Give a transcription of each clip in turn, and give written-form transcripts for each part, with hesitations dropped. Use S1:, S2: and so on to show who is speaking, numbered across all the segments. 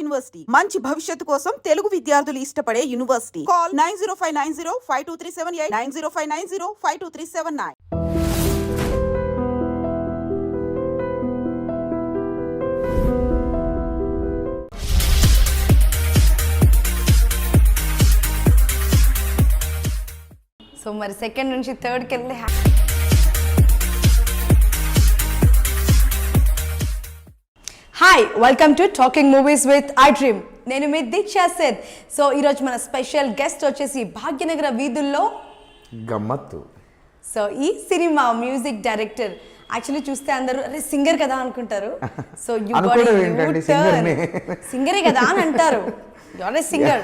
S1: University మంచి భవిష్యత్తు కోసం తెలుగు విద్యార్థులు ఇష్టపడే యూనివర్సిటీ. కాల్ 9059052378 9059052379.
S2: సో మరి సెకండ్ నుంచి థర్డ్కి వెళ్ళి hi, welcome to talking movies with I dream. నేను మీ దీక్షా సేత్. సో ఈరోజు మన స్పెషల్ గెస్ట్ వచ్చేసి భాగ్యనగర వీధుల్లో
S3: గమ్మత్తు.
S2: సో ఈ సినిమా మ్యూజిక్ డైరెక్టర్. యాక్చువల్లీ చూస్తే అందరూ అరే సింగర్ కదా అనుకుంటారు. సో సింగరే కదా అని అంటారు. సింగర్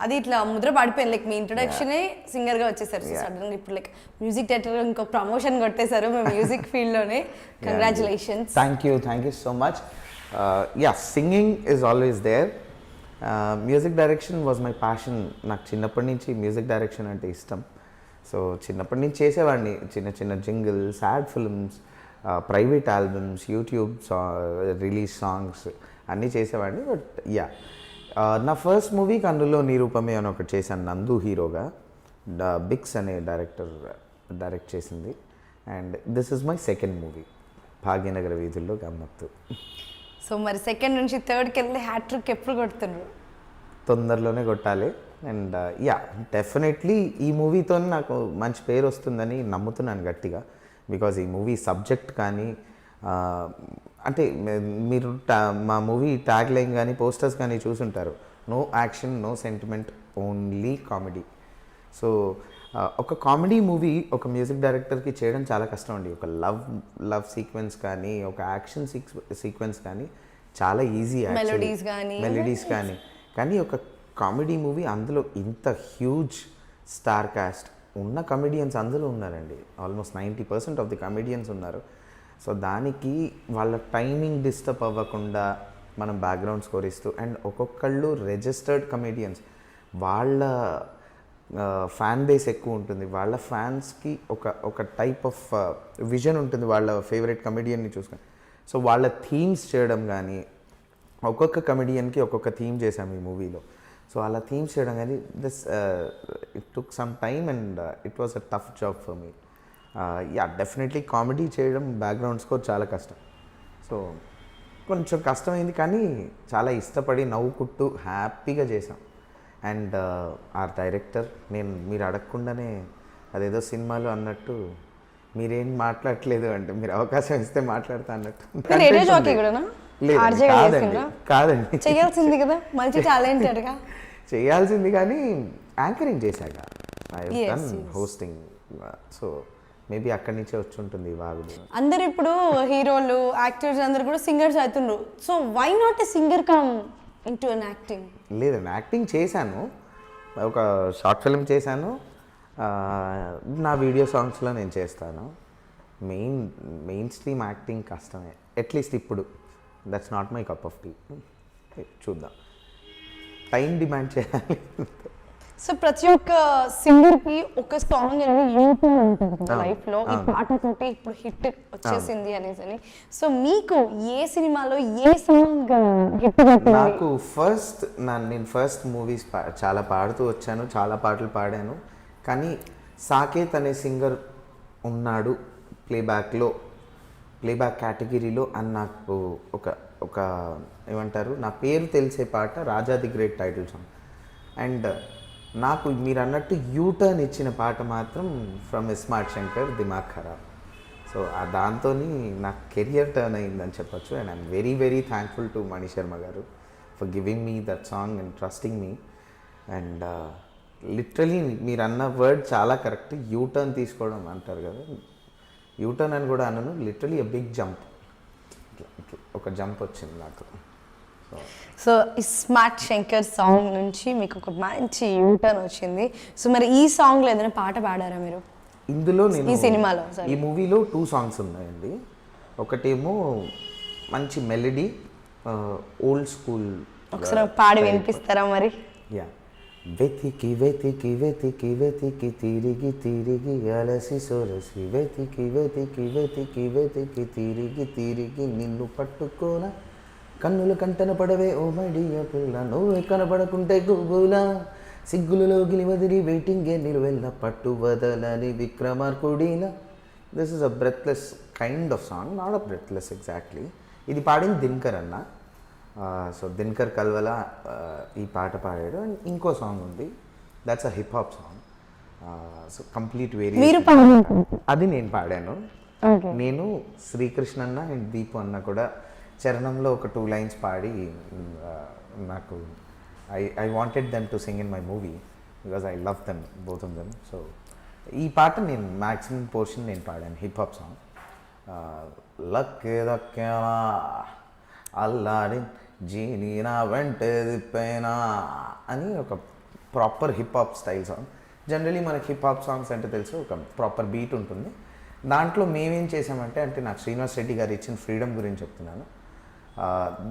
S2: అది ఇట్లా ముద్ర పడిపోయింది. లైక్ మీ ఇంట్రొడక్షన్ సింగర్ గా వచ్చేసారు. సో సడన్ గా ఇప్పుడు లైక్ మ్యూజిక్ డైరెక్టర్ ఇంకో ప్రమోషన్ కొట్టేశారు మీ మ్యూజిక్ ఫీల్డ్ లోనే. Congratulations.
S3: Thank you so much. Singing is always there. Music direction was my passion. నాకు చిన్నప్పటి నుంచి మ్యూజిక్ డైరెక్షన్ అంటే ఇష్టం. సో చిన్నప్పటి నుంచి చేసేవాడిని చిన్న చిన్న jingles, ad films, private albums, YouTube release songs అన్నీ చేసేవాడిని. బట్ నా ఫస్ట్ మూవీకి అందులో నిరూపమే అని ఒకటి చేశాను, నందు హీరోగా. బిక్స్ అనే డైరెక్టర్ డైరెక్ట్ చేసింది. And this is my second movie, Bhagyanagar వీధుల్లో గమ్మత్తు.
S2: సో మరి సెకండ్ నుంచి థర్డ్కి వెళ్ళి హ్యాట్రిక్ ఎప్పుడు కొడుతున్నారు?
S3: తొందరలోనే కొట్టాలి. అండ్ డెఫినెట్లీ ఈ మూవీతో నాకు మంచి పేరు వస్తుందని నమ్ముతున్నాను గట్టిగా. బికాజ్ ఈ మూవీ సబ్జెక్ట్ కానీ అంటే మీరు మా మూవీ ట్యాగ్ లైన్ కానీ పోస్టర్స్ కానీ చూసుంటారు, no action, no sentiment, only comedy. So ఒక కామెడీ మూవీ ఒక మ్యూజిక్ డైరెక్టర్కి చేయడం చాలా కష్టం అండి. ఒక లవ్ సీక్వెన్స్ కానీ, ఒక యాక్షన్ సీక్వెన్స్ కానీ చాలా ఈజీ. మెలోడీస్ కానీ ఒక కామెడీ మూవీ, అందులో ఇంత హ్యూజ్ స్టార్ కాస్ట్ ఉన్న కమెడియన్స్ అందులో ఉన్నారండి. ఆల్మోస్ట్ 90% ఆఫ్ ది కమెడియన్స్ ఉన్నారు. సో దానికి వాళ్ళ టైమింగ్ డిస్టర్బ్ అవ్వకుండా మనం బ్యాక్గ్రౌండ్ స్కోర్ ఇస్తూ, అండ్ ఒక్కొక్కళ్ళు రిజిస్టర్డ్ కమెడియన్స్, వాళ్ళ ఫ్యాన్ బేస్ ఎక్కువ ఉంటుంది. వాళ్ళ ఫ్యాన్స్కి ఒక టైప్ ఆఫ్ విజన్ ఉంటుంది వాళ్ళ ఫేవరెట్ కమెడియన్ని చూసుకొని. సో వాళ్ళ థీమ్స్ చేయడం కానీ, ఒక్కొక్క కమెడియన్కి ఒక్కొక్క థీమ్ చేశాము ఈ మూవీలో. సో అలా థీమ్స్ చేయడం కానీ it took some time and it was a tough job for me. Definitely comedy చేయడం, బ్యాక్గ్రౌండ్ స్కోర్ చాలా కష్టం. సో కొంచెం కష్టమైంది కానీ చాలా ఇష్టపడి నవ్వుకుంటూ హ్యాపీగా చేసాం. అండ్ ఆ డైరెక్టర్, మీరు అడగకుండానే అదేదో సినిమాలో అన్నట్టు మీరేం మాట్లాడట్లేదు అంటే, మీరు అవకాశం ఇస్తే మాట్లాడతా అన్నట్టు. కాదండి,
S2: చేయాల్సింది కదా, మంచి టాలెంటెడ్గా
S3: చేయాల్సింది కానీ యాంకరింగ్ చేశాక హోస్టింగ్. సో మేబీ అక్కడి నుంచే వచ్చి ఉంటుంది వాగుడు.
S2: అందరు ఇప్పుడు హీరోలు, యాక్టర్స్ అందరు కూడా సింగర్స్ అవుతున్నారు. So why not a singer come into an acting?
S3: లేదండి, యాక్టింగ్ చేశాను. ఒక షార్ట్ ఫిల్మ్ చేశాను. నా వీడియో సాంగ్స్లో నేను చేస్తాను. మెయిన్ స్ట్రీమ్ యాక్టింగ్ కష్టమే, అట్లీస్ట్ ఇప్పుడు. That's not my cup of tea. చూద్దాం, టైం డిమాండ్ చేయాలి.
S2: సో ప్రతి ఒక్క సింగర్కి ఒక సాంగ్ అనేది యూట్యూబ్ ఉంటుంది లైఫ్లో. ఈ పాటతోటి ఇప్పుడు హిట్ వచ్చేసింది అనేసి. సో మీకు ఏ సినిమాలో ఏ సాంగ్ హిట్?
S3: నాకు నేను ఫస్ట్ మూవీస్ చాలా పాడుతూ వచ్చాను, చాలా పాటలు పాడాను. కానీ సాకేత్ అనే సింగర్ ఉన్నాడు ప్లేబ్యాక్ కేటగిరీలో అని నాకు ఒక ఏమంటారు, నా పేరు తెలిసే పాట Raja the great title song. And నాకు మీరు అన్నట్టు యూటర్న్ ఇచ్చిన పాట మాత్రం ఫ్రమ్ స్మార్ట్ శంకర్, దిమాగ్ ఖరాబ్. సో దాంతో నాకు కెరియర్ టర్న్ అయిందని చెప్పొచ్చు. And I'm very very thankful to Mani Sharma garu for giving me that song and trusting me. And literally మీరు అన్న వర్డ్ చాలా కరెక్ట్, యూటర్న్ తీసుకోవడం అంటారు కదా. యూటర్న్ అని కూడా అన్నాను, లిటరలీ ఎ బిగ్ జంప్, ఒక జంప్ వచ్చింది నాకు.
S2: సో ఈ స్మార్ట్ శంకర్ సాంగ్ నుంచి మీకు ఒక మంచి యూటర్న్ వచ్చింది. సో మరి ఈ సాంగ్లో ఏదైనా పాట పాడారా మీరు?
S3: ఇందులో
S2: ఈ సినిమాలో
S3: ఈ మూవీలో 2 songs ఉన్నాయండి. ఒకటేమో మంచి మెలడీ, ఓల్డ్ స్కూల్.
S2: ఒకసారి పాడి వినిపిస్తారా మరి?
S3: వెతికి వెతికి వెతికి వెతికి తిరిగి తిరిగి అలసి సొలసి వెతికి వెతికి వెతికి వెతికి తిరిగి తిరిగి నిన్ను పట్టుకోన కన్నులు కంటన పడవే ఓ మడియ పిల్ల, నువ్వే కనపడకుంటే గుబులా, సిగ్గులలో గిలివదిరి వెయిటింగే నిలువెల్ల పట్టు వదలని విక్రమార్కుడిలా. This is a breathless kind of song, not a breathless exactly. ఇది పాడింది దినకర్ అన్న. సో దినకర్ కల్వల ఈ పాట పాడాడు. అండ్ ఇంకో సాంగ్ ఉంది, that's a hip hop song. So complete variation అది నేను పాడాను. నేను శ్రీకృష్ణ అన్న అండ్ దీపు అన్న కూడా చరణంలో ఒక 2 lines పాడి నాకు I wanted them to sing in my movie because I love them, both of them. So ఈ పాట నేను మ్యాక్సిమం పోర్షన్ నేను పాడాను, హిప్ హాప్ సాంగ్. లక్కే దక్కేనా అల్లాడి జీని నా వెంటే దిప్పేనా అని ఒక proper hip hop style song. Generally మనకి హిప్ హాప్ సాంగ్స్ అంటే తెలుసు, ఒక ప్రాపర్ బీట్ ఉంటుంది. దాంట్లో మేమేం చేసామంటే, అంటే నాకు శ్రీనివాస్ రెడ్డి గారు ఇచ్చిన ఫ్రీడమ్ గురించి చెప్తున్నాను.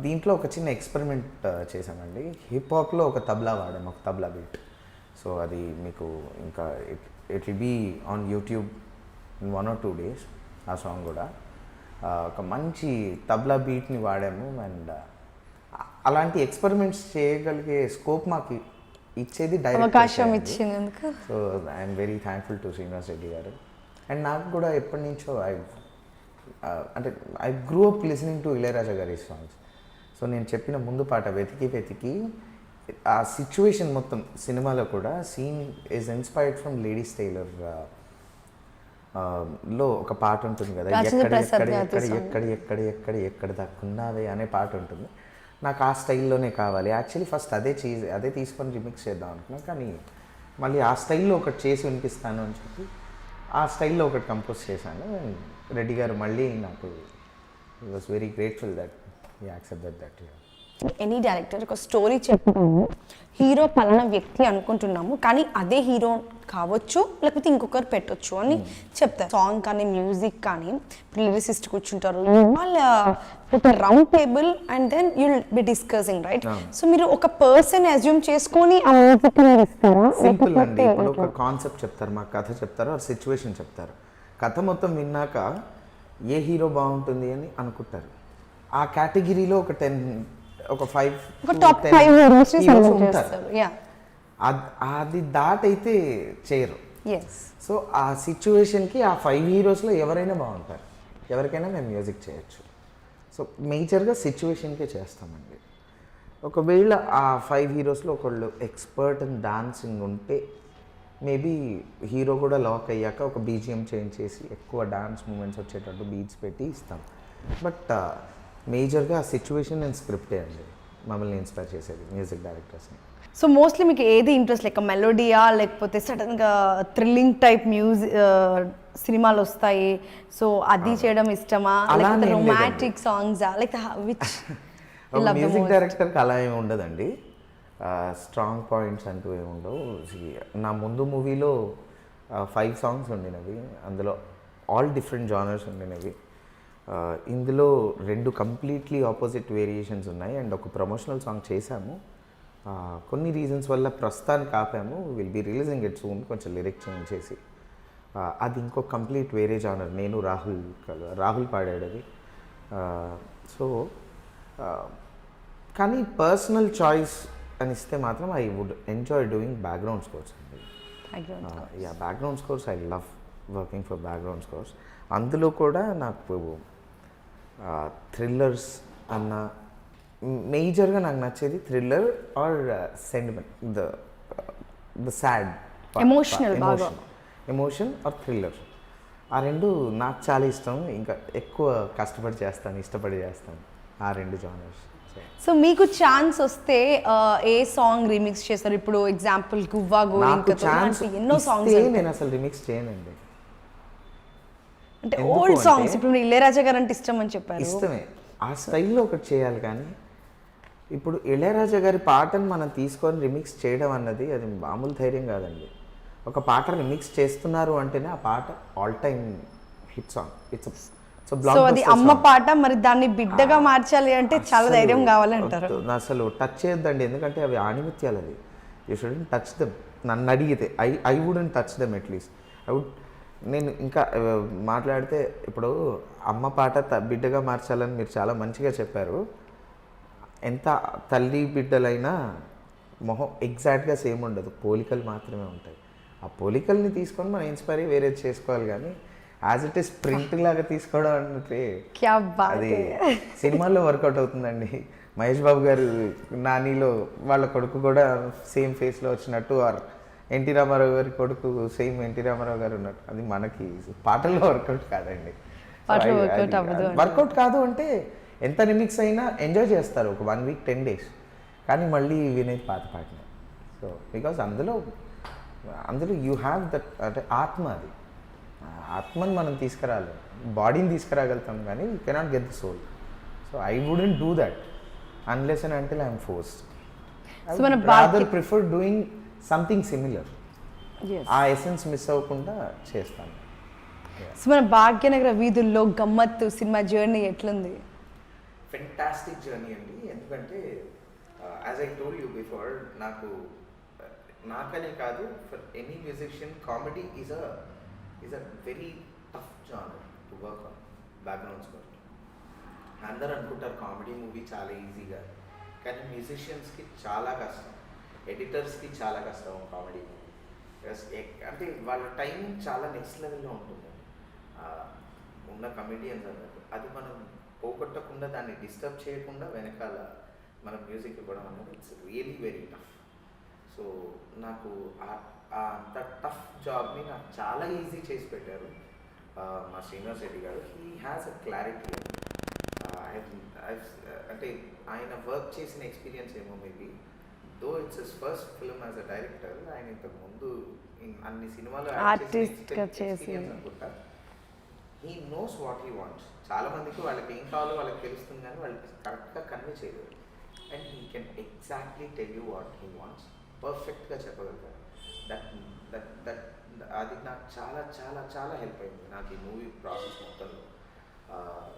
S3: దీంట్లో ఒక చిన్న ఎక్స్పెరిమెంట్ చేసామండి. హిప్ హాప్లో ఒక తబ్లా వాడాము, ఒక తబ్లా బీట్. సో అది మీకు ఇంకా it will be on YouTube in 1 or 2 days. ఆ సాంగ్ కూడా ఒక మంచి తబ్లా బీట్ని వాడాము. అండ్ అలాంటి ఎక్స్పెరిమెంట్స్ చేయగలిగే స్కోప్ మాకు ఇచ్చేది
S2: అవకాశం ఇచ్చినందుకు.
S3: So I'm very thankful to Srinivas Reddy గారు. అండ్ నాకు కూడా ఎప్పటి నుంచో అంటే I grew up listening to Ilaiyaraaja గారి సాంగ్స్. సో నేను చెప్పిన ముందు పాట వెతికి వెతికి ఆ సిచ్యువేషన్ మొత్తం సినిమాలో కూడా scene is inspired from Ladies Tailor లో ఒక పాట ఉంటుంది కదా, ఎక్కడ దక్కున్నావే అనే పాట ఉంటుంది. నాకు ఆ స్టైల్లోనే కావాలి. యాక్చువల్లీ ఫస్ట్ అదే తీసుకొని రిమిక్స్ చేద్దాం అనుకున్నాను, కానీ మళ్ళీ ఆ స్టైల్లో ఒకటి చేసి వినిపిస్తాను అని చెప్పి ఆ స్టైల్లో ఒకటి కంపోజ్ చేశాను. రెడ్డి గారు మళ్ళీ నాకు I was very grateful that he accepted that.
S2: Any director ఒక స్టోరీ చెప్తాము, హీరో పలానా వ్యక్తి అనుకుంటున్నాము, కానీ అదే హీరో కావచ్చు లేకపోతే ఇంకొకరు పెట్టొచ్చు అని చెప్తారు. సాంగ్ కానీ మ్యూజిక్ కానీ లిరిసిస్ట్ కూర్చుంటారు, వాళ్ళ ఒక round table and then you'll be discussing, right? So మీరు ఒక పర్సన్ అజ్యూమ్ చేసుకొని ఆ మ్యూజిక్ ఇస్తారా?
S3: సింపుల్ అండి. ఇప్పుడు ఒక కాన్సెప్ట్ చెప్తారు, మా కథ చెప్తారు, ఆ సిచ్యువేషన్ చెప్తారు. కథ మొత్తం విన్నాక ఏ హీరో బాగుంటుంది అని అనుకుంటారు. ఆ కేటగిరీలో ఒక 5
S2: టాప్ 5 హీరోస్ ఉంటారు.
S3: అది దాటైతే చేయరు.
S2: yes
S3: సో ఆ సిచ్యువేషన్కి ఆ 5 హీరోస్లో ఎవరైనా బాగుంటారు, ఎవరికైనా మేము మ్యూజిక్ చేయొచ్చు. సో మేజర్గా సిచ్యువేషన్కే చేస్తామండి. ఒకవేళ ఆ 5 హీరోస్లో ఒకళ్ళు ఎక్స్పర్ట్ ఇన్ డాన్సింగ్ ఉంటే మేబీ హీరో కూడా లాక్ అయ్యాక ఒక బీజిఎం చేంజ్ చేసి ఎక్కువ డాన్స్ మూమెంట్స్ వచ్చేటట్టు బీట్స్ పెట్టి ఇస్తాం. బట్ మేజర్గా ఆ సిచ్యువేషన్ అండ్ స్క్రిప్టే అండి మమ్మల్ని ఇన్స్పైర్ చేసేది, మ్యూజిక్ డైరెక్టర్స్ని.
S2: సో మోస్ట్లీ మీకు ఏది ఇంట్రెస్ట్, లైక్ మెలోడియా లేకపోతే సడన్గా థ్రిల్లింగ్ టైప్ మ్యూజిక్ సినిమాలు వస్తాయి, సో అది చేయడం ఇష్టమా, లేకపోతే romantic songs, like which?
S3: Music డైరెక్టర్కి అలా ఏమి ఉండదండి, స్ట్రాంగ్ పాయింట్స్ అంటూ ఏమి ఉండవు. నా ముందు మూవీలో 5 songs ఉండినవి, అందులో ఆల్ డిఫరెంట్ జానర్స్ ఉండినవి. ఇందులో 2 కంప్లీట్లీ ఆపోజిట్ వేరియేషన్స్ ఉన్నాయి. అండ్ ఒక ప్రమోషనల్ సాంగ్ చేశాము, కొన్ని రీజన్స్ వల్ల ప్రస్తుతానికి ఆపాము. Will be releasing it soon, కొంచెం లిరిక్ చేంజ్ చేసి. అది ఇంకో కంప్లీట్ వేరే జానర్, నేను రాహుల్ పాడాడు అది. సో కానీ పర్సనల్ చాయిస్ అని ఇస్తే మాత్రం I would enjoy doing background scores అండి. Background scores I love working for background scores. అందులో కూడా నాకు థ్రిల్లర్స్ అన్న మేజర్గా నాకు నచ్చేది thriller or sentiment, the sad emotion or thriller. ఆ 2 నాకు చాలా ఇష్టం. ఇంకా ఎక్కువ కష్టపడి చేస్తాను, ఇష్టపడి చేస్తాను ఆ 2 జానర్స్.
S2: సో మీకు ఛాన్స్ వస్తే ఏ సాంగ్ రీమిక్స్ చేస్తారు? ఇప్పుడు ఎగ్జాంపుల్ గువ్వా గోరింకతో ఎన్నో సాంగ్స్.
S3: నేను అసలు రీమిక్స్ చేయనండి,
S2: అంటే ఓల్డ్ సాంగ్స్. ఇప్పుడు ఇళయరాజా గారు అంటే ఇష్టం అని చెప్పారు.
S3: ఇష్టమే, ఆ స్టైల్లో ఒకటి చేయాలి. కానీ ఇప్పుడు ఇళయరాజా గారి పాటను మనం తీసుకొని రిమిక్స్ చేయడం అన్నది అది మామూలు ధైర్యం కాదండి. ఒక పాట రిమిక్స్ చేస్తున్నారు అంటేనే ఆ పాట all time hit song.
S2: So అది అమ్మ పాట, మరి దాన్ని బిడ్డగా మార్చాలి అంటే చాలా ధైర్యం కావాలంటారు.
S3: అసలు టచ్ చేయొద్దండి, ఎందుకంటే అవి ఆణిముత్యాలు. అది యూ షుడెంట్ టచ్ దెమ్. నన్ను అడిగితే I wouldn't touch them at least. నేను ఇంకా మాట్లాడితే ఇప్పుడు అమ్మ పాట బిడ్డగా మార్చాలని మీరు చాలా మంచిగా చెప్పారు. ఎంత తల్లి బిడ్డలైనా మొహం ఎగ్జాక్ట్గా సేమ్ ఉండదు, పోలికలు మాత్రమే ఉంటాయి. ఆ పోలికల్ని తీసుకొని మనం ఇన్స్పైర్ అయ్యి వేరేది చేసుకోవాలి, కానీ యాజ్ ఇట్ ఈస్ ప్రింట్ లాగా తీసుకోవడం అంటే
S2: క్యా బాత్
S3: అది సినిమాల్లో వర్కౌట్ అవుతుందండి. మహేష్ బాబు గారు నానిలో వాళ్ళ కొడుకు కూడా సేమ్ ఫేస్లో వచ్చినట్టు, ఆర్ ఎన్టీ రామారావు గారి కొడుకు సేమ్ ఎన్టీ రామారావు గారు ఉన్నట్టు, అది మనకి పాటల్లో వర్కౌట్ కాదండి. వర్కౌట్ కాదు అంటే ఎంత రిమిక్స్ అయినా ఎంజాయ్ చేస్తారు ఒక 1 వీక్ 10 days, కానీ మళ్ళీ వినేది పాత పాటనే. సో బికాజ్ అందులో యూ హ్యావ్ దట్, అంటే ఆత్మ, అది ఆత్మని మనం తీసుకురాలి, బాడీని తీసుకురాగలుగుతాం కానీ you cannot get the soul. So I wouldn't do that unless and until I'm forced. Rather prefer doing something similar, ఆ ఎసెన్స్ మిస్ అవ్వకుండా చేస్తాను.
S2: సో మన భాగ్యనగర వీధుల్లో గమ్మత్తు సినిమా జర్నీ ఎట్లుంది?
S3: ఫెంటాస్టిక్ జర్నీ అండి. ఎందుకంటే as I told you before, నాకనే కాదు, for any musician comedy is a very tough genre to work on, background score. అందరూ అనుకుంటారు కామెడీ మూవీ చాలా ఈజీగా, కానీ మ్యూజిషియన్స్కి చాలా కష్టం, ఎడిటర్స్కి చాలా కష్టం కామెడీ మూవీ. అంటే వాళ్ళ టైం చాలా నెక్స్ట్ లెవెల్లో ఉంటుంది ఉన్న కమెడియన్స్ అన్నట్టు. అది మనం పోగొట్టకుండా, దాన్ని డిస్టర్బ్ చేయకుండా వెనకాల మన మ్యూజిక్ ఇవ్వడం అనేది it's really very tough. So నాకు అంత టఫ్ జాబ్ని నాకు చాలా ఈజీ చేసి పెట్టారు మా శ్రీనివాస్ రెడ్డి గారు. He has a clarity. అంటే ఆయన వర్క్ చేసిన ఎక్స్పీరియన్స్ ఏమో maybe, though it's his first film as a director. ఆయన ఇంతకుముందు అన్ని సినిమాలు అనుకుంటా. He knows what he wants. చాలా మందికి వాళ్ళకి ఏం కావాలో వాళ్ళకి తెలుస్తుంది, కానీ వాళ్ళకి కరెక్ట్గా కన్వే చేయలేరు. And he can exactly tell you what he wants, పర్ఫెక్ట్గా చెప్పగలుగుతారు. అది నాకు చాలా చాలా చాలా హెల్ప్ అయింది నాకు ఈ మూవీ ప్రాసెస్ మొత్తంలో.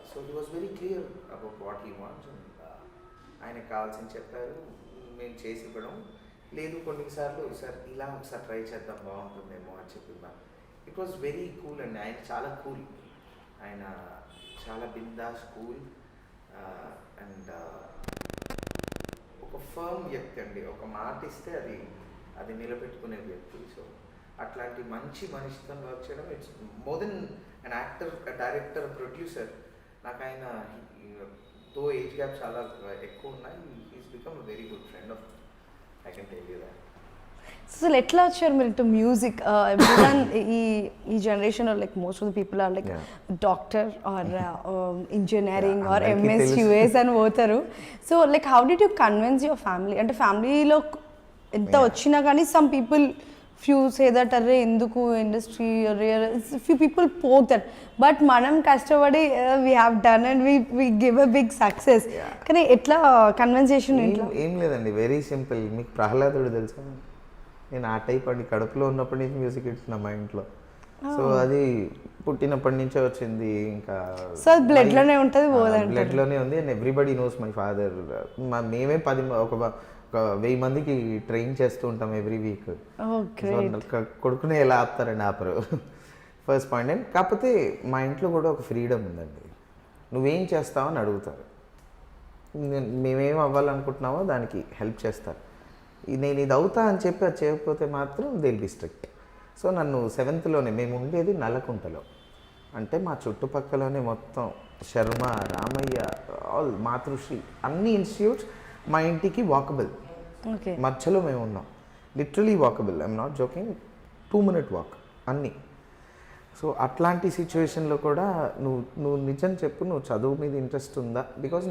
S3: So he was very clear about what he wants. ఆయనకు కావాల్సింది చెప్పారు, మేము చేసి ఇవ్వడం లేదు. కొన్నిసార్లు సార్ ఇలా ఒకసారి ట్రై చేద్దాం బాగుంటుందేమో అని చెప్పినా. ఇట్ వాజ్ వెరీ కూల్ అండి. ఆయన చాలా కూల్, ఆయన చాలా బిందాస్, కూల్ అండ్ ఒక ఫర్మ్ వ్యక్తి అండి. ఒక మాట ఇస్తే అది నిలబెట్టుకునే వ్యక్తి. సో అట్లాంటి మంచి మనిషితో వర్క్ చేయడం, it's more than an actor, director, producer. నాకు ఆయన తో ఏజ్ గ్యాప్ చాలా ఎక్కువ ఉన్నాయి. Is become a very good friend of, I can tell you that.
S2: అసలు ఎట్లా వచ్చారు మీరు టు మ్యూజిక్? ఈ జనరేషన్లో like most of the people are like doctor or engineering or MS US అని పోతారు. So like how did you convince your family? అంటే ఫ్యామిలీలో ఎంత వచ్చినా కానీ some people few say that అరే ఎందుకు industry, few people poke that, but మనం కష్టపడి we have done and we give a big success. కానీ ఎట్లా కన్విన్సేషన్?
S3: ఏం లేదండి, వెరీ సింపుల్. మీకు ప్రహ్లాదుడు తెలుసా? నేను ఆ టైప్ అండి. కడుపులో ఉన్నప్పటి నుంచి మ్యూజిక్ ఇచ్చిన మా ఇంట్లో. సో అది పుట్టినప్పటి నుంచే వచ్చింది. ఇంకా
S2: సో బ్లడ్లోనే ఉంటుంది,
S3: బ్లడ్లోనే ఉంది. And everybody knows my father. మేమే 1000 మందికి ట్రైన్ చేస్తూ ఉంటాం ఎవ్రీ వీక్. కొడుకునే ఎలా ఆపుతారండి, ఆపరు. First point. అండ్ కాకపోతే మా ఇంట్లో కూడా ఒక ఫ్రీడమ్ ఉందండి. నువ్వేం చేస్తావు అని అడుగుతారు. మేమేం అవ్వాలనుకుంటున్నామో దానికి హెల్ప్ చేస్తారు. నేను ఇది అవుతా అని చెప్పి అది చేయకపోతే మాత్రం దే బి స్ట్రిక్ట్. సో నన్ను 7th మేము ఉండేది నల్లకుంటలో. అంటే మా చుట్టుపక్కలనే మొత్తం శర్మ, రామయ్య, ఆల్ మాతృశ్రీ, అన్ని ఇన్స్టిట్యూట్స్ మా ఇంటికి వాకబుల్. మధ్యలో మేము ఉన్నాం, literally walkable. I'm not joking, 2 minute walk అన్నీ. సో అట్లాంటి సిచ్యువేషన్లో కూడా నువ్వు నిజం చెప్పు, నువ్వు చదువు మీద ఇంట్రెస్ట్ ఉందా? Because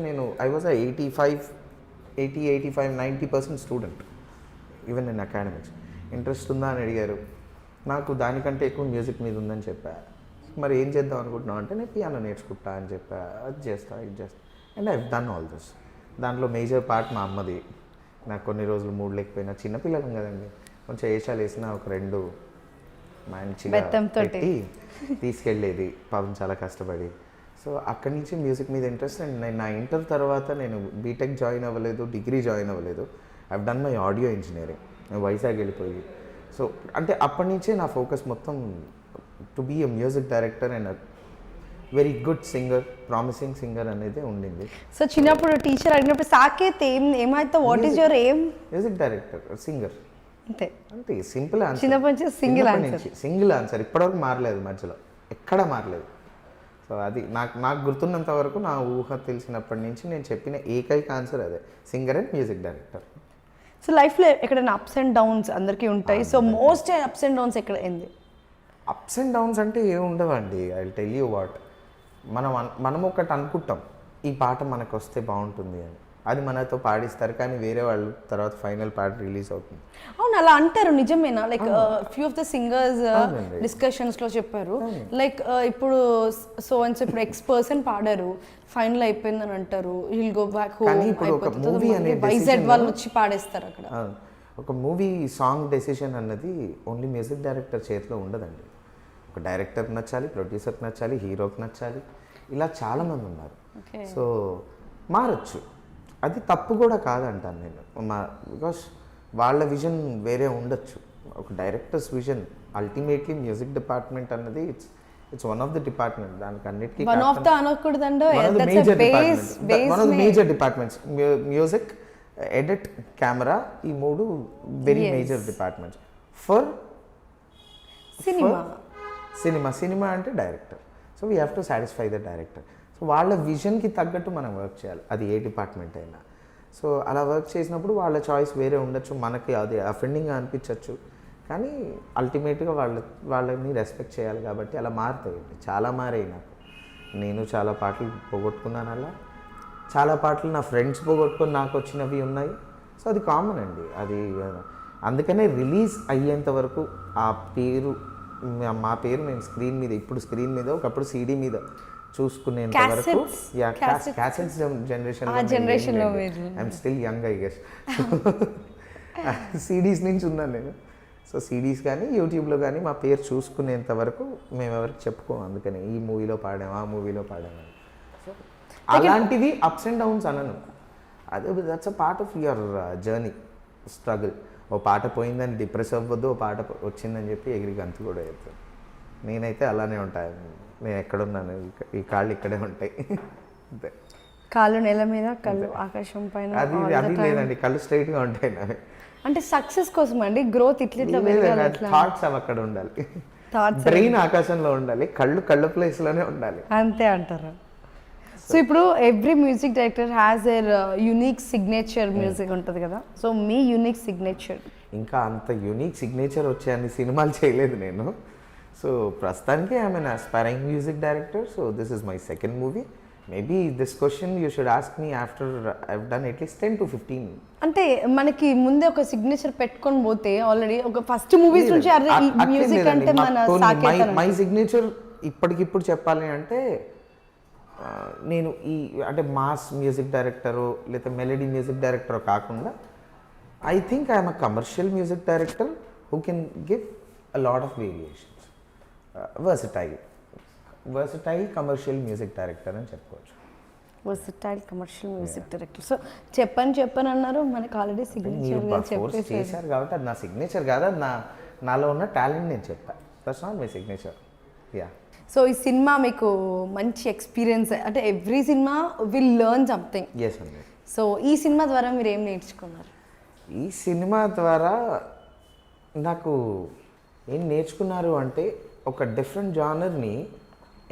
S3: I was 85, 90% student even in academics. Interest ఉందా అని అడిగారు. నాకు దానికంటే ఎక్కువ మ్యూజిక్ మీద ఉందని చెప్పా. మరి ఏం చేద్దాం అనుకుంటున్నావు అంటే, నేను పియానో నేర్చుకుంటా అని చెప్పా. అది చేస్తా, ఇది చేస్తా. And I done all this. దాంట్లో మేజర్ పార్ట్ మా అమ్మది. నాకు కొన్ని రోజులు మూడు లేకపోయినా, చిన్నపిల్లలం కదండి, కొంచెం వేషాలు వేసినా ఒక 2 మంచిగా పెట్టి తీసుకెళ్ళేది పాపం, చాలా కష్టపడి. సో అక్కడి నుంచి మ్యూజిక్ మీద ఇంట్రెస్ట్. అండ్ నేను నా ఇంటర్ తర్వాత నేను బీటెక్ జాయిన్ అవ్వలేదు, డిగ్రీ జాయిన్ అవ్వలేదు. I've done my audio engineering. నేను వైజాగ్ వెళ్ళిపోయి. సో అంటే అప్పటి నుంచే నా ఫోకస్ మొత్తం to be a music director and very good singer, promising singer అనేది ఉండింది.
S2: సో చిన్నప్పుడు టీచర్ అడిగినప్పుడు సాకేత్ ఏమైతే what is your aim?
S3: Music director, singer,
S2: అంతే.
S3: అంతే సింపుల్ ఆన్సర్.
S2: చిన్నప్పటి నుంచి
S3: సింగిల్ ఆన్సర్, ఇప్పటివరకు మారలేదు, మధ్యలో ఎక్కడా మారలేదు. సో అది నాకు గుర్తున్నంత వరకు, నా ఊహ తెలిసినప్పటి నుంచి నేను చెప్పిన ఏకైక ఆన్సర్ అదే, singer and music director.
S2: So లైఫ్లో ఎక్కడైనా అప్స్ అండ్ డౌన్స్ అందరికీ ఉంటాయి. So most apps and downs ఎక్కడ ఏంది?
S3: అప్స్ అండ్ డౌన్స్ అంటే ఏమి ఉండవండి. I will tell you what, మనం ఒకటి అనుకుంటాం, ఈ పాట మనకు వస్తే బాగుంటుంది అని, అది మనతో పాడిస్తారు, కానీ వేరే వాళ్ళు తర్వాత ఫైనల్ పాట రిలీజ్ అవుతుంది.
S2: అవును, అలా అంటారు, నిజమేనా? Like few of the singers డిస్కషన్స్లో చెప్పారు, లైక్ ఇప్పుడు సో అండ్ సో ఇప్పుడు X% పాడారు, ఫైనల్ అయిపోయిందని అంటారు, will go back home, YZ వాళ్ళు వచ్చి పాడేస్తారు అక్కడ.
S3: ఒక మూవీ సాంగ్ డెసిషన్ అన్నది ఓన్లీ మ్యూజిక్ డైరెక్టర్ చేతిలో ఉండదండి. ఒక డైరెక్టర్కి నచ్చాలి, ప్రొడ్యూసర్కి నచ్చాలి, హీరోకి నచ్చాలి, ఇలా చాలామంది ఉన్నారు. సో మారచ్చు, అది తప్పు కూడా కాదంటాను నేను, బికాస్ వాళ్ళ విజన్ వేరే ఉండొచ్చు. ఒక director's vision ultimately music department అన్నది it's one of the department, దానికి అన్నిటికీ major departments. Music, edit, camera, ఈ మూడు very major departments for cinema అంటే director. So we have to satisfy the director. So వాళ్ళ విజన్కి తగ్గట్టు మనం వర్క్ చేయాలి, అది ఏ డిపార్ట్మెంట్ అయినా. సో అలా వర్క్ చేసినప్పుడు వాళ్ళ చాయిస్ వేరే ఉండొచ్చు, మనకి అది అఫెండింగ్గా అనిపించవచ్చు, కానీ అల్టిమేట్గా వాళ్ళని రెస్పెక్ట్ చేయాలి. కాబట్టి అలా మారుతాయి, చాలా మారాయి. నేను చాలా పాటలు పోగొట్టుకున్నాను, అలా చాలా పాటలు నా ఫ్రెండ్స్ పోగొట్టుకొని నాకు వచ్చినవి ఉన్నాయి. సో అది కామన్ అండి, అది అందుకనే రిలీజ్ అయ్యేంత వరకు ఆ పేరు, మా పేరు మేము స్క్రీన్ మీద, ఇప్పుడు స్క్రీన్ మీద, ఒకప్పుడు CD మీద చూసుకునేంత వరకు, క్యాసెట్స్ జనరేషన్లో I'm still young I guess. CDs నుంచి ఉన్నాను నేను. సో CDs కానీ యూట్యూబ్లో కానీ మా పేరు చూసుకునేంత వరకు మేము ఎవరికి చెప్పుకోము, అందుకని ఈ మూవీలో పాడాము, ఆ మూవీలో పాడాము. సో అలాంటివి అప్స్ అండ్ డౌన్స్ అనను, అది that's a part of your journey, struggle. ఓ పాట పోయిందని డిప్రెస్ అవ్వద్దు, ఓ పాట వచ్చిందని చెప్పి ఎగిరి గంతు కూడా అవుతుంది. నేనైతే అలానే ఉంటాను, నేను ఎక్కడున్నాను, ఈ కాళ్ళు ఇక్కడే ఉంటాయి అంతే.
S2: కాళ్ళు నేల మీద, కళ్ళు ఆకాశం పైన,
S3: అది లేదండి, కళ్ళు స్ట్రైట్గా ఉంటాయి నావి.
S2: అంటే సక్సెస్ కోసం అండి, గ్రోత్ ఇట్లా
S3: థాట్స్ అవి అక్కడ ఉండాలి, బ్రెయిన్ ఆకాశంలో ఉండాలి, కళ్ళు ప్లేస్లోనే ఉండాలి,
S2: అంతే అంటారు. సో ఇప్పుడు every music director has a unique signature music ఉంటుంది కదా, సో మీ యూనిక్ సిగ్నేచర్?
S3: ఇంకా అంత యూనిక్ సిగ్నేచర్ వచ్చే అన్ని సినిమాలు చేయలేదు నేను. సో ప్రస్తుతానికి I'm N aspiring music director. So this is my second movie. Maybe this question you should ask me after I've done at least 10 to 15.
S2: అంటే మనకి ముందే ఒక సిగ్నేచర్ పెట్టుకొని పోతే ఆల్రెడీ ఒక ఫస్ట్ మూవీస్ నుంచి మ్యూజిక్ అంటే మన
S3: మై సిగ్నేచర్ ఇప్పటికిప్పుడు చెప్పాలి అంటే, నేను ఈ అంటే మాస్ మ్యూజిక్ డైరెక్టరు లేదా మెలడీ మ్యూజిక్ డైరెక్టరో కాకుండా, I think I'm a commercial music director who can give a lot of variations. Versatile commercial music director అని చెప్పుకోవచ్చు.
S2: Versatile commercial music director. So చెప్పని అన్నారు, మనకు ఆల్రెడీ సిగ్నేచర్
S3: చేశారు కాబట్టి అది నా సిగ్నేచర్ కాదు, అది నాలో ఉన్న టాలెంట్ నేను చెప్పాను. That's not my signature. Yeah.
S2: So ఈ సినిమా మీకు మంచి ఎక్స్పీరియన్స్, అంటే every cinema will learn something.
S3: Yes అండి.
S2: సో ఈ సినిమా ద్వారా మీరు ఏం నేర్చుకున్నారు?
S3: ఈ సినిమా ద్వారా నాకు ఏం నేర్చుకున్నారు అంటే, ఒక డిఫరెంట్ జానర్ని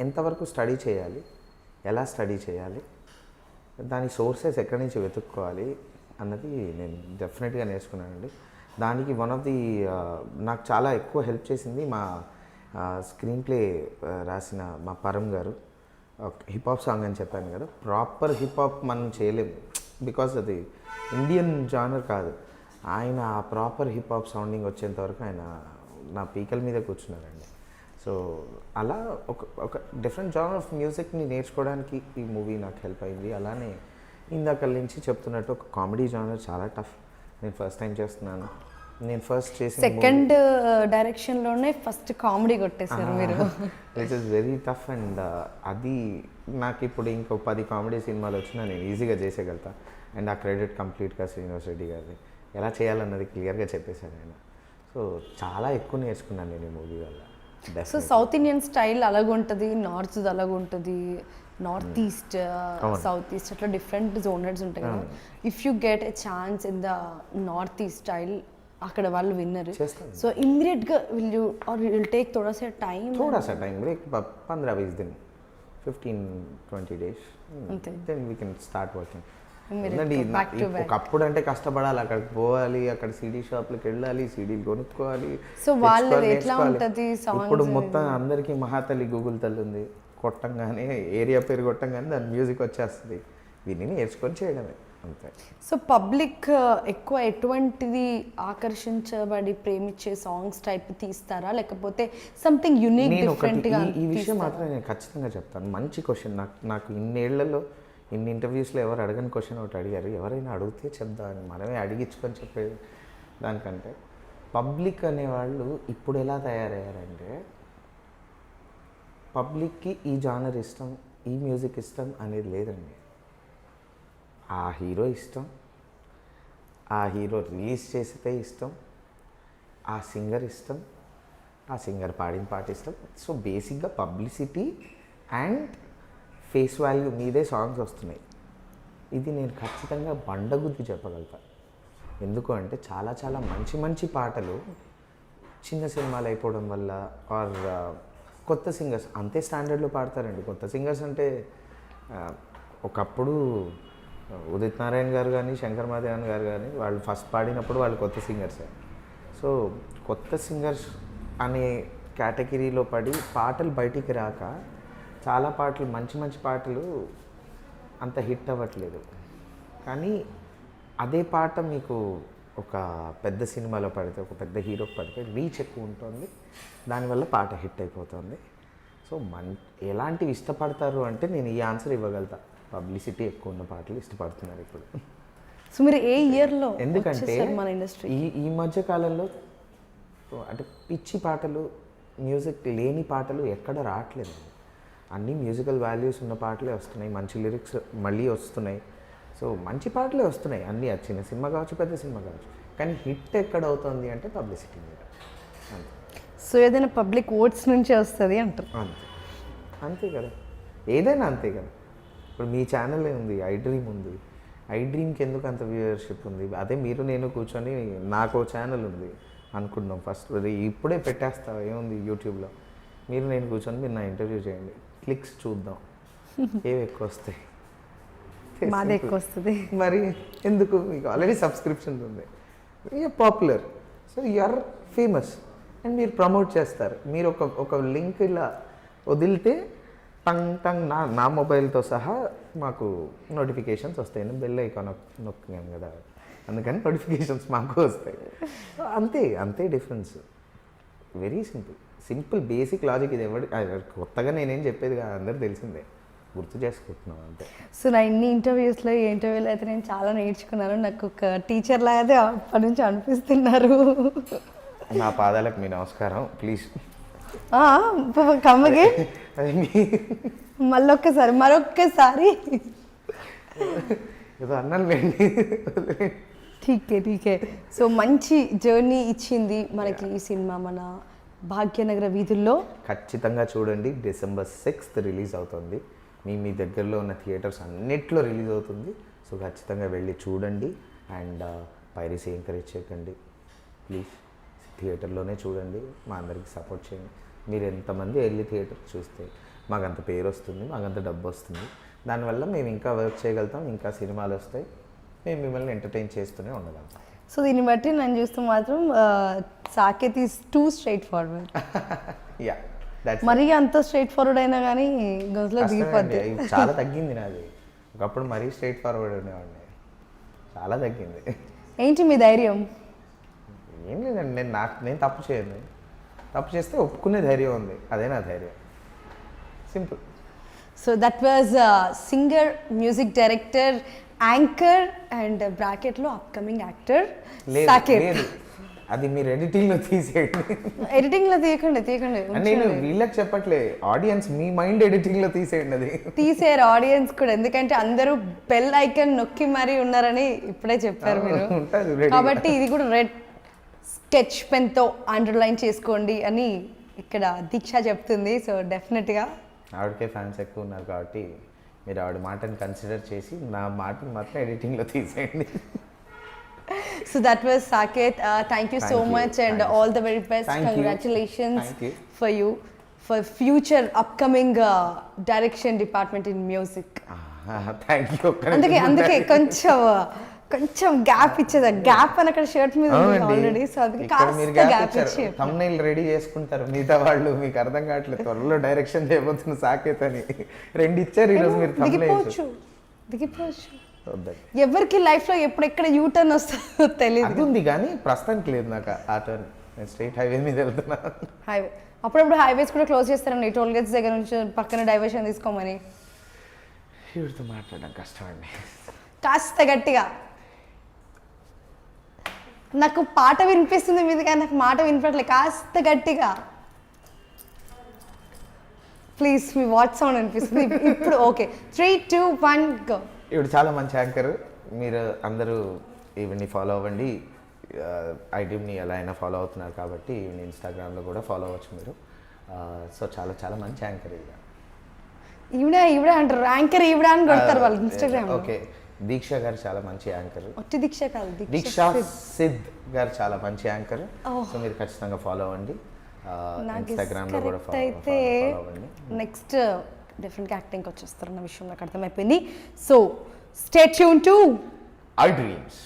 S3: ఎంతవరకు స్టడీ చేయాలి, ఎలా స్టడీ చేయాలి, దాని సోర్సెస్ ఎక్కడి నుంచి వెతుక్కోవాలి అన్నది నేను డెఫినెట్గా నేర్చుకున్నానండి. దానికి వన్ ఆఫ్ ది నాకు చాలా ఎక్కువ హెల్ప్ చేసింది మా స్క్రీన్ ప్లే రాసిన మా పరం గారు. హిప్హాప్ సాంగ్ అని చెప్పాను కదా, ప్రాపర్ హిప్హాప్ మనం చేయలేము, బికాస్ అది ఇండియన్ జానర్ కాదు. ఆయన ఆ ప్రాపర్ హిప్హాప్ సౌండింగ్ వచ్చేంత వరకు ఆయన నా పీకల మీద కూర్చున్నారండి. సో అలా ఒక డిఫరెంట్ జానర్ ఆఫ్ మ్యూజిక్ని నేర్చుకోవడానికి ఈ మూవీ నాకు హెల్ప్ అయింది. అలానే ఇందాక నుంచి చెప్తున్నట్టు ఒక కామెడీ జానర్ చాలా టఫ్. నేను ఫస్ట్ టైం చేస్తున్నాను. నేను ఫస్ట్ చేసిన
S2: సెకండ్ డైరెక్షన్లోనే ఫస్ట్ కామెడీ కొట్టేశారు మీరు.
S3: It is very tough. And అది నాకు ఇప్పుడు ఇంకో 10 కామెడీ సినిమాలు వచ్చినా నేను ఈజీగా చేసేయగలుగుతా. అండ్ ఆ క్రెడిట్ కంప్లీట్గా శ్రీనివాస్ రెడ్డి గారిది. ఎలా చేయాలన్నది క్లియర్గా చెప్పేశాను ఆయన. సో చాలా ఎక్కువ నేర్చుకున్నాను నేను ఈ మూవీ వల్ల.
S2: సో సౌత్ ఇండియన్ స్టైల్ అలాగుంటుంది, నార్త్ అలాగుంటుంది, నార్త్ ఈస్ట్, సౌత్ ఈస్ట్ అట్లా డిఫరెంట్ జోనర్స్ ఉంటాయి కదా. If you get a chance in the north east style అక్కడ వాళ్ళు విన్నరు, సో ఇమ్మీడియట్గా విల్ టేక్ थोड़ा सा टाइम
S3: ब्रेक 15-20 दिन 15-20 days then we can start working. ఒకప్పుడు అంటే కష్టపడాలి, అక్కడికి పోవాలి, అక్కడ సీడీ షాప్లకు వెళ్ళాలి, సీడీలు కొనుక్కోవాలి.
S2: సో వాళ్ళు ఎట్లా ఉంటుంది
S3: ఇప్పుడు మొత్తం అందరికీ మహాతల్లి గూగుల్ తల్లి ఉంది, కొట్టంగానే ఏరియా పేరు కొట్టంగానే దాని మ్యూజిక్ వచ్చేస్తుంది, విని నేర్చుకొని చేయడమే అంతే.
S2: సో పబ్లిక్ ఎక్కువ ఎటువంటిది ఆకర్షించబడి ప్రేమించే సాంగ్స్ టైప్ తీస్తారా, లేకపోతే సంథింగ్ యూనిక్ డిఫరెంట్గా?
S3: ఈ విషయం మాత్రం నేను ఖచ్చితంగా చెప్తాను. మంచి క్వశ్చన్. నాకు ఇన్నేళ్లలో ఇన్ని ఇంటర్వ్యూస్లో ఎవరు అడగని క్వశ్చన్ ఒకటి అడిగారు. ఎవరైనా అడిగితే చెప్దామని, మనమే అడిగించుకొని చెప్పేది దానికంటే. పబ్లిక్ అనేవాళ్ళు ఇప్పుడు ఎలా తయారయ్యారంటే, పబ్లిక్కి ఈ జానర్ ఇష్టం, ఈ మ్యూజిక్ ఇష్టం అనేది లేదండి. ఆ హీరో ఇష్టం, ఆ హీరో రిలీజ్ చేసితే ఇష్టం, ఆ సింగర్ ఇష్టం, ఆ సింగర్ పాడిన పాట ఇష్టం. సో బేసిక్గా పబ్లిసిటీ అండ్ ఫేస్ వాల్యూ మీదే సాంగ్స్ వస్తున్నాయి. ఇది నేను ఖచ్చితంగా బండగుద్ది చెప్పగలుగుతాను. ఎందుకు అంటే చాలా చాలా మంచి మంచి పాటలు చిన్న సినిమాలు అయిపోవడం వల్ల, ఆర్ కొత్త సింగర్స్ అంతే స్టాండర్డ్లో పాడతారండి. కొత్త సింగర్స్ అంటే ఒకప్పుడు ఉదిత్ నారాయణ గారు కానీ, శంకర్ మహాదేవన్ గారు కానీ, వాళ్ళు ఫస్ట్ పాడినప్పుడు వాళ్ళు కొత్త సింగర్సే. సో కొత్త సింగర్స్ అనే కేటగిరీలో పడి పాటలు బయటికి రాక చాలా పాటలు, మంచి మంచి పాటలు అంత హిట్ అవ్వట్లేదు. కానీ అదే పాట మీకు ఒక పెద్ద సినిమాలో పడితే, ఒక పెద్ద హీరోకి పడితే రీచ్ ఎక్కువ ఉంటుంది, దానివల్ల పాట హిట్ అయిపోతుంది. సో ఎలాంటివి ఇష్టపడతారు అంటే నేను ఈ ఆన్సర్ ఇవ్వగలుగుతా. పబ్లిసిటీ ఎక్కువ ఉన్న పాటలు ఇష్టపడుతున్నారు ఇప్పుడు.
S2: సో మీరు ఏ ఇయర్లో?
S3: ఎందుకంటే
S2: మన ఇండస్ట్రీ
S3: ఈ మధ్య కాలంలో అంటే పిచ్చి పాటలు, మ్యూజిక్ లేని పాటలు ఎక్కడ రావట్లేదు. అన్నీ మ్యూజికల్ వాల్యూస్ ఉన్న పాటలే వస్తున్నాయి, మంచి లిరిక్స్ మళ్ళీ వస్తున్నాయి. సో మంచి పాటలే వస్తున్నాయి అన్నీ, అది చిన్న సినిమా కావచ్చు, పెద్ద సినిమా కావచ్చు. కానీ హిట్ ఎక్కడ అవుతుంది అంటే పబ్లిసిటీ మీద. అంతే.
S2: సో ఏదైనా పబ్లిక్ ఓట్స్ నుంచే వస్తుంది అంటారు.
S3: అంతే కదా, ఏదైనా అంతే కదా. ఇప్పుడు మీ ఛానల్ ఉంది, ఐ డ్రీమ్ ఉంది. ఐ డ్రీమ్కి ఎందుకు అంత వ్యూవర్షిప్ ఉంది? అదే మీరు నేను కూర్చొని నాకు ఛానల్ ఉంది అనుకున్నాం ఫస్ట్, ఇప్పుడే పెట్టేస్తావు ఏముంది యూట్యూబ్లో. మీరు నేను కూర్చొని మీరు నా ఇంటర్వ్యూ చేయండి, క్లిక్స్ చూద్దాం ఏవి ఎక్కువ వస్తాయి.
S2: మాది ఎక్కువ వస్తుంది.
S3: మరి ఎందుకు? మీకు ఆల్రెడీ సబ్స్క్రిప్షన్ ఉంది, you're popular, so you're famous and మీరు ప్రమోట్ చేస్తారు. మీరు ఒక లింక్ ఇలా వదిలితే టంగ్ టంగ్ నా మొబైల్తో సహా మాకు నోటిఫికేషన్స్ వస్తాయి. నేను బెల్ ఐకాన్ నొక్కాను కదా, అందుకని నోటిఫికేషన్స్ మాకు వస్తాయి. అంతే difference. Very simple basic logic. ఇది కొత్తగా నేనేం చెప్పేది కాదు, అందరూ తెలిసిందే, గుర్తు చేసుకుంటున్నాం అంతే.
S2: సో నా ఇన్ని ఇంటర్వ్యూస్లో ఈ ఇంటర్వ్యూలో అయితే నేను చాలా నేర్చుకున్నాను. నాకు ఒక టీచర్ లాగే అప్పటి నుంచి అనిపిస్తున్నారు.
S3: నా పాదాలకు మీ నమస్కారం. ప్లీజ్
S2: కమ్మకి మరొక్కసారి
S3: ఏదో అన్నాను.
S2: ఠీకే. సో మంచి జర్నీ ఇచ్చింది మనకి ఈ సినిమా మన భాగ్యనగర వీధుల్లో.
S3: ఖచ్చితంగా చూడండి. December 6th రిలీజ్ అవుతుంది. మీ దగ్గరలో ఉన్న థియేటర్స్ అన్నిట్లో రిలీజ్ అవుతుంది. సో ఖచ్చితంగా వెళ్ళి చూడండి. అండ్ పైరసీ ఎంకరేజ్ చేయకండి ప్లీజ్. థియేటర్లోనే చూడండి, మా అందరికి సపోర్ట్ చేయండి. మీరు ఎంతమంది వెళ్ళి థియేటర్ చూస్తే మాకంత పేరు వస్తుంది, మాకంత డబ్బు వస్తుంది. దానివల్ల మేము ఇంకా వర్క్ చేయగలుగుతాం, ఇంకా సినిమాలు వస్తాయి, మేము మిమ్మల్ని ఎంటర్టైన్ చేస్తూనే ఉండగలుగుతాం.
S2: సో దీన్ని బట్టి నన్ను చూస్తూ మాత్రం Saketh is too straightforward.
S3: Yeah,
S2: మరీ అంత స్ట్రైట్ ఫార్వర్డ్ అయినా కానీ గొంతులో దిగిపోద్ది.
S3: చాలా తగ్గింది నాది. ఒకప్పుడు మరీ స్ట్రైట్ ఫార్వర్డ్ ఉండేవాడిని, చాలా తగ్గింది.
S2: ఏంటి మీ ధైర్యం?
S3: ఏం లేదండి, నేను తప్పు చేయను. తప్పు చేస్తే ఒప్పుకునే ధైర్యం ఉంది, అదే నా ధైర్యం. Simple.
S2: So that was singer, music director, anchor and బ్రాకెట్లో అప్కమింగ్ యాక్టర్ సాకేత్.
S3: అది మీరు ఎడిటింగ్లో తీసేయండి.
S2: ఎడిటింగ్లో తీయకండి.
S3: నేను వీళ్ళకి చెప్పట్లే, ఆడియన్స్ మీ మైండ్ ఎడిటింగ్లో తీసేయండి. అది
S2: తీసేయారు ఆడియన్స్ కూడా, ఎందుకంటే అందరూ బెల్ ఐకాన్ నొక్కి మరీ ఉన్నారని ఇప్పుడే చెప్పారు మీరు. కాబట్టి ఇది కూడా రెడ్ స్కెచ్ పెన్తో అండర్లైన్ చేసుకోండి అని ఇక్కడ దీక్ష చెప్తుంది. సో డెఫినెట్గా
S3: ఆవిడకే ఫ్యాన్స్ ఎక్కువ ఉన్నారు కాబట్టి మీరు ఆవిడ మాటని కన్సిడర్ చేసి నా మాటని మాత్రం ఎడిటింగ్లో తీసేయండి.
S2: So that was Saketh. Thank you so
S3: Thank you.
S2: Much and
S3: Thanks.
S2: All the very best.
S3: Thank you.
S2: Congratulations
S3: Thank you.
S2: For you for future upcoming direction department in music.
S3: Thank you.
S2: అందుకే కొంచెం gap ఇచ్చేది. Gap అని అక్కడ shirt మీద already. So అందుకే కాస్త gap ఇచ్చి
S3: thumbnail ready చేసుకుంటారు మిగతా వాళ్ళు, మీకు అర్థం కావట్లేదు త్వరలో డైరెక్షన్ చేయబోతున్న సాకేత్ అని 2 ఇచ్చారు ఈరోజు మీరు
S2: దిగిపోవచ్చు. ఎవరికి లైఫ్ లో ఎప్పుడెక్కడ యూటర్న్ వస్తుందో తెలియదు.
S3: అది ఉంది కానీ ప్రస్తుతానికి లేదు నాకు ఆ టర్న్. నేను స్ట్రైట్ హైవే మీద వెళ్తున్నా.
S2: హైవే అప్పుడప్పుడు హైవేస్ కూడా క్లోజ్ చేస్తారండి టోల్ గేట్స్ దగ్గర నుంచి పక్కన డైవర్షన్ తీసుకోమని.
S3: వీడితో మాట్లాడడం కష్టం అండి.
S2: కాస్త గట్టిగా. నాకు పాట వినిపిస్తుంది మీద కానీ నాకు మాట వినిపట్లేదు. కాస్త గట్టిగా ప్లీజ్. మీ వాచ్ సౌండ్ అనిపిస్తుంది ఇప్పుడు. Okay 3, 2, 1 go.
S3: ఇప్పుడు చాలా మంచి యాంకర్. మీరు అందరూ ఈవిడ్ని ఫాలో అవ్వండి. ఐటీమ్ని ఎలా అయినా ఫాలో అవుతున్నారు కాబట్టి ఈవిని ఇన్స్టాగ్రామ్లో కూడా ఫాలో అవ్వచ్చు మీరు. సో చాలా చాలా మంచి యాంకర్ ఇక.
S2: ఈవిడ అంటారు యాంకర్ ఈవిడ అని కొడతారు వాళ్ళు ఇన్స్టాగ్రామ్.
S3: ఓకే దీక్ష గారు చాలా మంచి యాంకర్.
S2: ఒట్టి దీక్ష కాదు,
S3: దీక్ష సిద్ గారు చాలా మంచి యాంకర్. సో మీరు ఖచ్చితంగా ఫాలో అవ్వండి. ఇన్స్టాగ్రామ్లో కూడా ఫాలో
S2: అయితే
S3: అవ్వండి.
S2: నెక్స్ట్ డిఫరెంట్గా యాక్టింగ్కి వచ్చేస్తారు అన్న విషయం నాకు అర్థమైపోయింది. So stay tune to
S3: I dreams.